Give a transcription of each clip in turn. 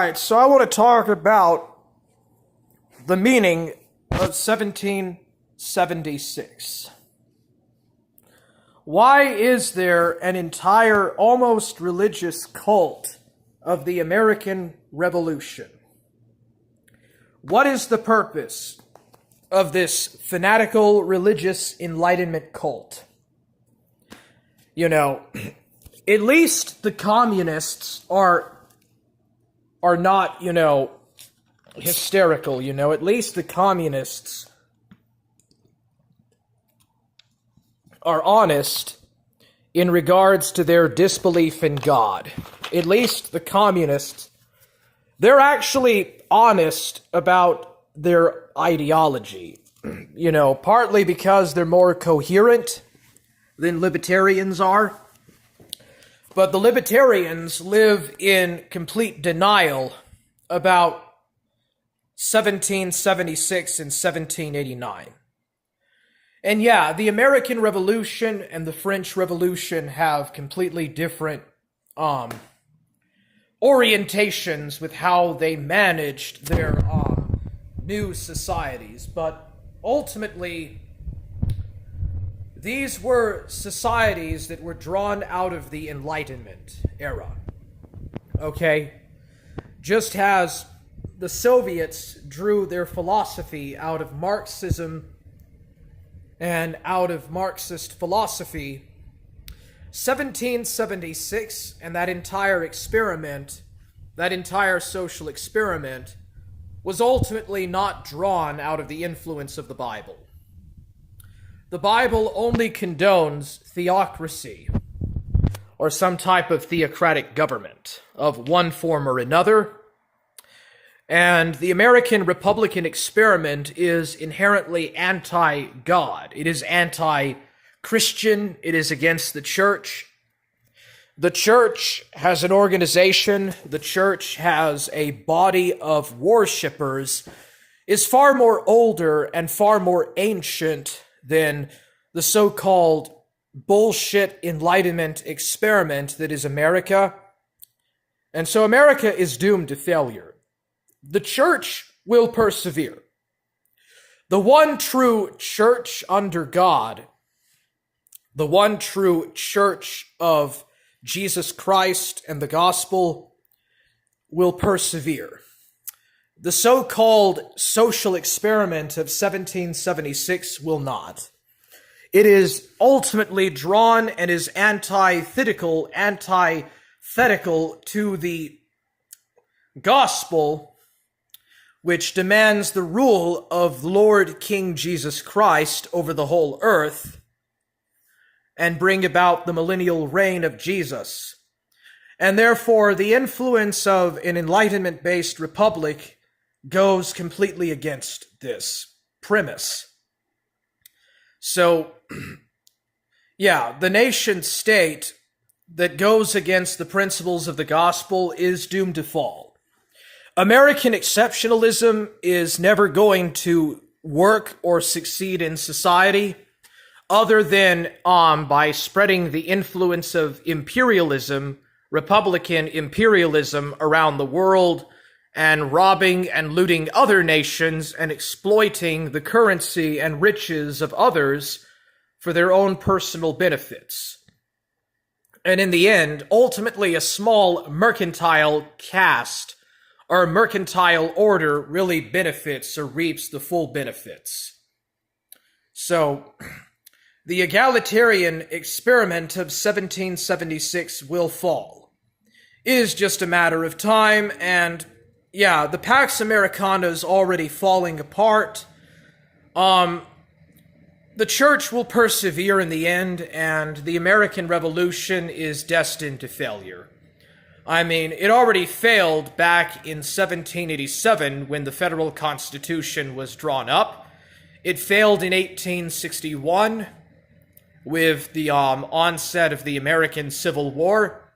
right, so I want to talk about the meaning of 1776. Why is there an entire, almost religious cult of the American Revolution? What is the purpose of this fanatical religious Enlightenment cult? You know, at least the communists are not, hysterical, At least the communists are honest in regards to their disbelief in God. At least the communists, they're actually honest about their ideology. Partly because they're more coherent than libertarians are. But the libertarians live in complete denial about 1776 and 1789. And yeah, the American Revolution and the French Revolution have completely different orientations with how they managed their new societies. But ultimately, these were societies that were drawn out of the Enlightenment era. Okay? Just as the Soviets drew their philosophy out of Marxism and out of Marxist philosophy, 1776 and that entire experiment, that entire social experiment, was ultimately not drawn out of the influence of the Bible. The Bible only condones theocracy, or some type of theocratic government of one form or another. And the American Republican experiment is inherently anti-God. It is anti-Christian. It is against the church. The church has an organization. The church has a body of worshipers. Is far more older and far more ancient than the so-called bullshit Enlightenment experiment that is America. And so America is doomed to failure. The church will persevere. The one true church under God, the one true church of Jesus Christ and the gospel, will persevere. The so-called social experiment of 1776 will not. It is ultimately drawn and is antithetical to the gospel, which demands the rule of Lord King Jesus Christ over the whole earth and bring about the millennial reign of Jesus. And therefore, the influence of an Enlightenment-based republic goes completely against this premise. So, yeah, the nation state that goes against the principles of the gospel is doomed to fall. American exceptionalism is never going to work or succeed in society other than by spreading the influence of imperialism, Republican imperialism around the world, and robbing and looting other nations and exploiting the currency and riches of others for their own personal benefits. And in the end, ultimately a small mercantile caste or mercantile order really benefits or reaps the full benefits. So, the egalitarian experiment of 1776 will fall. It is just a matter of time, and yeah, the Pax Americana is already falling apart. The church will persevere in the end, and the American Revolution is destined to failure. I mean, it already failed back in 1787 when the federal Constitution was drawn up. It failed in 1861 with the onset of the American Civil War.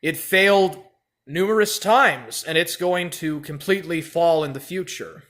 It failed numerous times, and it's going to completely fall in the future.